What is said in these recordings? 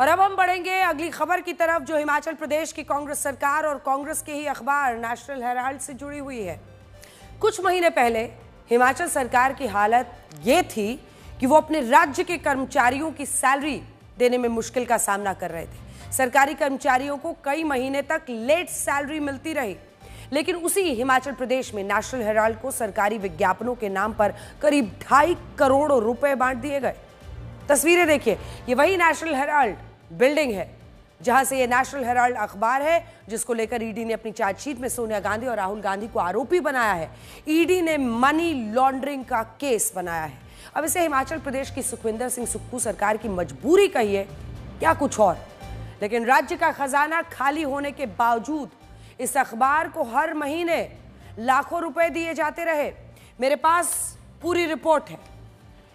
और अब हम बढ़ेंगे अगली खबर की तरफ, जो हिमाचल प्रदेश की कांग्रेस सरकार और कांग्रेस के ही अखबार नेशनल हेराल्ड से जुड़ी हुई है। कुछ महीने पहले हिमाचल सरकार की हालत ये थी कि वो अपने राज्य के कर्मचारियों की सैलरी देने में मुश्किल का सामना कर रहे थे। सरकारी कर्मचारियों को कई महीने तक लेट सैलरी मिलती रही, लेकिन उसी हिमाचल प्रदेश में नेशनल हेराल्ड को सरकारी विज्ञापनों के नाम पर करीब 2.5 करोड़ रुपए बांट दिए गए। तस्वीरें देखिए, ये वही नेशनल हेराल्ड बिल्डिंग है जहां से ये नेशनल हेराल्ड अखबार है, जिसको लेकर ईडी ने अपनी चार्जशीट में सोनिया गांधी और राहुल गांधी को आरोपी बनाया है। ईडी ने मनी लॉन्ड्रिंग का केस बनाया है। अब इसे हिमाचल प्रदेश की सुखविंदर सिंह सुक्खू सरकार की मजबूरी कहिए या कुछ और, लेकिन राज्य का खजाना खाली होने के बावजूद इस अखबार को हर महीने लाखों रुपए दिए जाते रहे। मेरे पास पूरी रिपोर्ट है,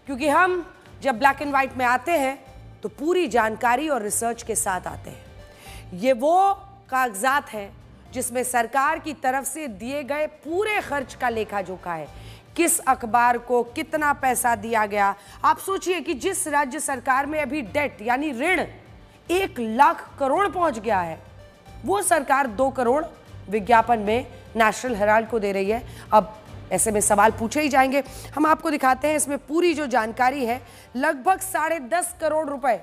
क्योंकि हम जब ब्लैक एंड व्हाइट में आते हैं तो पूरी जानकारी और रिसर्च के साथ आते हैं। ये वो कागजात हैं जिसमें सरकार की तरफ से दिए गए पूरे खर्च का लेखा जोखा है, किस अखबार को कितना पैसा दिया गया। आप सोचिए कि जिस राज्य सरकार में अभी डेट यानी ऋण 1 लाख करोड़ पहुंच गया है, वो सरकार 2 करोड़ विज्ञापन में नेशनल हेराल्ड को दे रही है। अब ऐसे में सवाल पूछे ही जाएंगे। हम आपको दिखाते हैं इसमें पूरी जो जानकारी है। लगभग 10.5 करोड़ रुपए,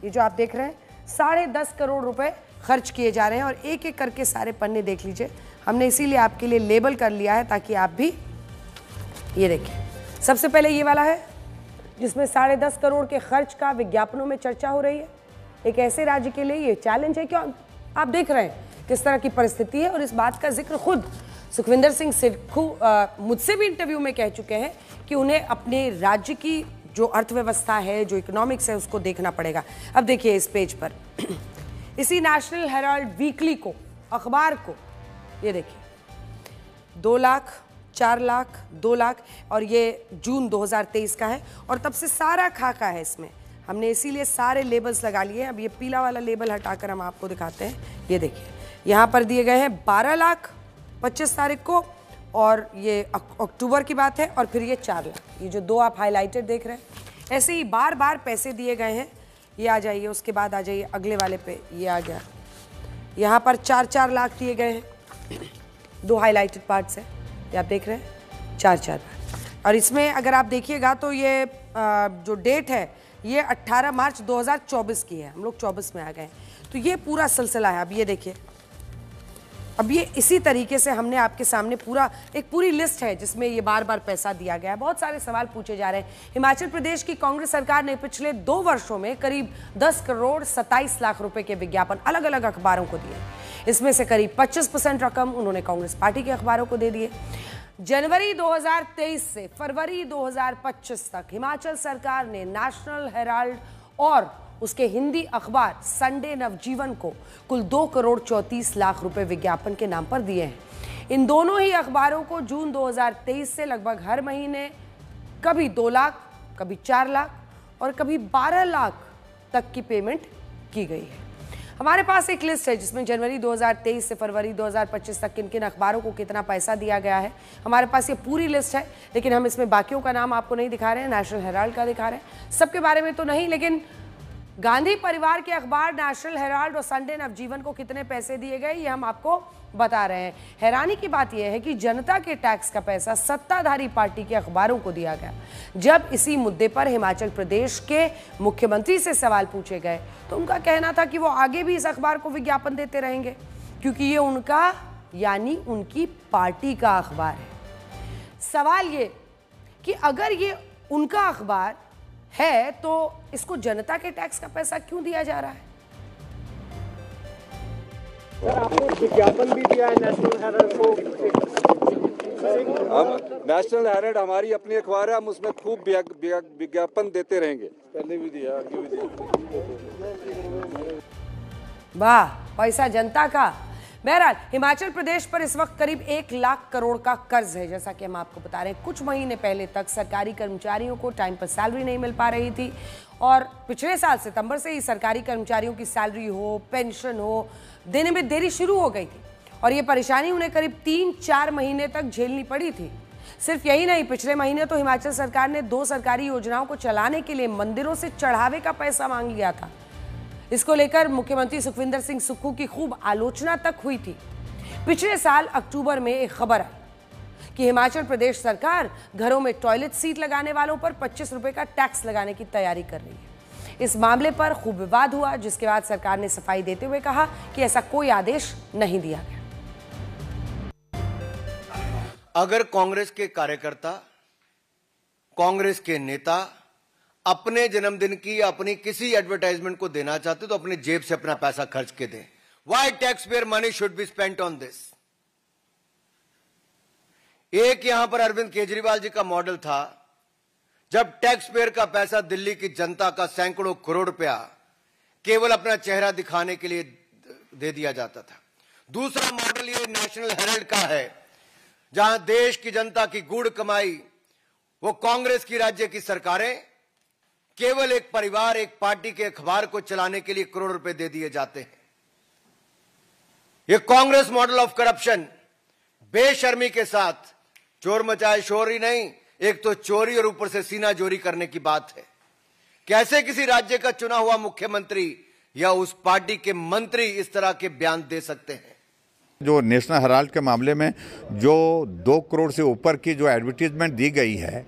ये जो आप देख रहे हैं, 10.5 करोड़ रुपए खर्च किए जा रहे हैं। और एक एक करके सारे पन्ने देख लीजिए। हमने इसीलिए आपके लिए लेबल कर लिया है ताकि आप भी ये देखिए। सबसे पहले ये वाला है जिसमें 10.5 करोड़ के खर्च का विज्ञापनों में चर्चा हो रही है। एक ऐसे राज्य के लिए ये चैलेंज है। क्यों? आप देख रहे हैं किस तरह की परिस्थिति है, और इस बात का जिक्र खुद सुखविंदर सिंह सुक्खू मुझसे भी इंटरव्यू में कह चुके हैं कि उन्हें अपने राज्य की जो अर्थव्यवस्था है, जो इकोनॉमिक्स है, उसको देखना पड़ेगा। अब देखिए इस पेज पर इसी नेशनल हेराल्ड वीकली को, अखबार को, ये देखिए 2 लाख, 4 लाख, 2 लाख, और ये जून 2023 का है। और तब से सारा खाका है इसमें। हमने इसीलिए सारे लेबल्स लगा लिए हैं। अब ये पीला वाला लेबल हटाकर हम आपको दिखाते हैं। ये देखिए, यहाँ पर दिए गए हैं 12 लाख 25 तारीख को, और ये अक्टूबर की बात है, और फिर ये 4 लाख, ये जो 2 आप हाईलाइटेड देख रहे हैं। ऐसे ही बार बार पैसे दिए गए हैं। ये आ जाइए, उसके बाद आ जाइए अगले वाले पे, ये आ गया। यहाँ पर 4-4 लाख दिए गए हैं। 2 हाईलाइटेड पार्ट्स है, ये आप देख रहे हैं, 4-4 लाख। और इसमें अगर आप देखिएगा तो ये जो डेट है ये 18 मार्च 2024 की है। हम लोग 24 में आ गए हैं, तो ये पूरा सिलसिला है। अब ये देखिए, अब ये इसी तरीके से हमने आपके सामने पूरी लिस्ट है जिसमें ये बार बार पैसा दिया गया है। बहुत सारे सवाल पूछे जा रहे हैं। हिमाचल प्रदेश की कांग्रेस सरकार ने पिछले 2 वर्षों में करीब 10 करोड़ 27 लाख रुपए के विज्ञापन अलग अलग अखबारों को दिए। इसमें से करीब 25% रकम उन्होंने कांग्रेस पार्टी के अखबारों को दे दिए। जनवरी 2023 से फरवरी 2025 तक हिमाचल सरकार ने नेशनल हेराल्ड और उसके हिंदी अखबार संडे नवजीवन को कुल 2 करोड़ 34 लाख रुपए विज्ञापन के नाम पर दिए हैं। इन दोनों ही अखबारों को जून 2023 से लगभग हर महीने कभी 2 लाख, कभी 4 लाख और कभी 12 लाख तक की पेमेंट की गई है। हमारे पास एक लिस्ट है जिसमें जनवरी 2023 से फरवरी 2025 तक किन किन अखबारों को कितना पैसा दिया गया है। हमारे पास ये पूरी लिस्ट है, लेकिन हम इसमें बाकियों का नाम आपको नहीं दिखा रहे हैं, नेशनल हेराल्ड का दिखा रहे हैं। सबके बारे में तो नहीं, लेकिन गांधी परिवार के अखबार नेशनल हेराल्ड और संडे नवजीवन को कितने पैसे दिए गए ये हम आपको बता रहे हैं। हैरानी की बात यह है कि जनता के टैक्स का पैसा सत्ताधारी पार्टी के अखबारों को दिया गया। जब इसी मुद्दे पर हिमाचल प्रदेश के मुख्यमंत्री से सवाल पूछे गए तो उनका कहना था कि वो आगे भी इस अखबार को विज्ञापन देते रहेंगे, क्योंकि ये उनका यानी उनकी पार्टी का अखबार है। सवाल ये कि अगर ये उनका अखबार है तो इसको जनता के टैक्स का पैसा क्यों दिया जा रहा है? सर, आपने विज्ञापन भी दिया है नेशनल हेराल्ड को। हम नेशनल हेराल्ड हमारी अपनी अखबार है, हम उसमें खूब विज्ञापन देते रहेंगे। पहले भी दिया, आगे भी दिया। वाह, पैसा जनता का। बहरहाल हिमाचल प्रदेश पर इस वक्त करीब 1 लाख करोड़ का कर्ज है, जैसा कि हम आपको बता रहे हैं। कुछ महीने पहले तक सरकारी कर्मचारियों को टाइम पर सैलरी नहीं मिल पा रही थी, और पिछले साल सितंबर से ही सरकारी कर्मचारियों की सैलरी हो, पेंशन हो, देने में देरी शुरू हो गई थी, और ये परेशानी उन्हें करीब 3-4 महीने तक झेलनी पड़ी थी। सिर्फ यही नहीं, पिछले महीने तो हिमाचल सरकार ने 2 सरकारी योजनाओं को चलाने के लिए मंदिरों से चढ़ावे का पैसा मांग लिया था। इसको लेकर मुख्यमंत्री सुखविंदर सिंह सुक्खू की खूब आलोचना तक हुई थी। पिछले साल अक्टूबर में एक खबर आई कि हिमाचल प्रदेश सरकार घरों में टॉयलेट सीट लगाने वालों पर 25 रुपए का टैक्स लगाने की तैयारी कर रही है। इस मामले पर खूब विवाद हुआ, जिसके बाद सरकार ने सफाई देते हुए कहा कि ऐसा कोई आदेश नहीं दिया गया। अगर कांग्रेस के कार्यकर्ता, कांग्रेस के नेता अपने जन्मदिन की या अपनी किसी एडवर्टाइजमेंट को देना चाहते तो अपनी जेब से अपना पैसा खर्च के दें। Why taxpayer money should be spent on this? एक यहां पर अरविंद केजरीवाल जी का मॉडल था, जब टैक्स पेयर का पैसा दिल्ली की जनता का सैकड़ों करोड़ रुपया केवल अपना चेहरा दिखाने के लिए दे दिया जाता था। दूसरा मॉडल ये नेशनल हेराल्ड का है, जहां देश की जनता की गूढ़ कमाई, वो कांग्रेस की राज्य की सरकारें केवल एक परिवार, एक पार्टी के अखबार को चलाने के लिए करोड़ रुपए दे दिए जाते हैं। ये कांग्रेस मॉडल ऑफ करप्शन बेशर्मी के साथ चोर मचाए शोर ही नहीं, एक तो चोरी और ऊपर से सीना चोरी करने की बात है। कैसे किसी राज्य का चुना हुआ मुख्यमंत्री या उस पार्टी के मंत्री इस तरह के बयान दे सकते हैं? जो नेशनल हेराल्ड के मामले में जो 2 करोड़ से ऊपर की जो एडवर्टीजमेंट दी गई है,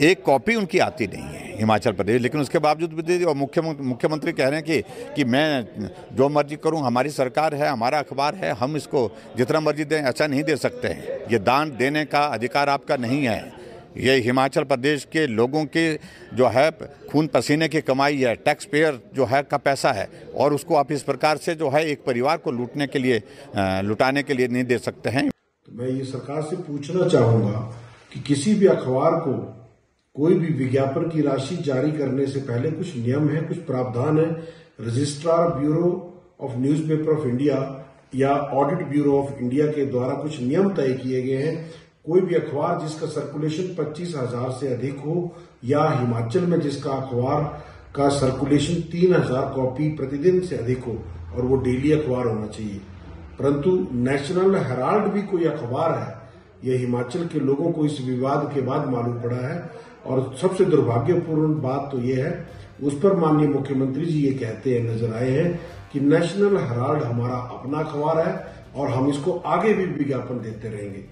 एक कॉपी उनकी आती नहीं है हिमाचल प्रदेश, लेकिन उसके बावजूद भी दे दी। और मुख्यमंत्री कह रहे हैं कि मैं जो मर्जी करूं, हमारी सरकार है, हमारा अखबार है, हम इसको जितना मर्जी दें, ऐसा नहीं दे सकते हैं। ये दान देने का अधिकार आपका नहीं है। ये हिमाचल प्रदेश के लोगों के जो है खून पसीने की कमाई है, टैक्स पेयर जो है का पैसा है, और उसको आप इस प्रकार से जो है एक परिवार को लुटाने के लिए नहीं दे सकते हैं। तो मैं ये सरकार से पूछना चाहूंगा कि किसी भी अखबार को कोई भी विज्ञापन की राशि जारी करने से पहले कुछ नियम है, कुछ प्रावधान है। Registrar bureau of newspaper of India या ऑडिट ब्यूरो ऑफ इंडिया के द्वारा कुछ नियम तय किए गए हैं। कोई भी अखबार जिसका सर्कुलेशन 25,000 से अधिक हो, या हिमाचल में जिसका अखबार का सर्कुलेशन 3,000 कॉपी प्रतिदिन से अधिक हो, और वो डेली अखबार होना चाहिए। परंतु नेशनल हेराल्ड भी कोई अखबार है, यह हिमाचल के लोगों को इस विवाद के बाद मालूम पड़ा है। और सबसे दुर्भाग्यपूर्ण बात तो यह है, उस पर माननीय मुख्यमंत्री जी ये कहते हैं नजर आए हैं कि नेशनल हेराल्ड हमारा अपना अखबार है और हम इसको आगे भी विज्ञापन देते रहेंगे।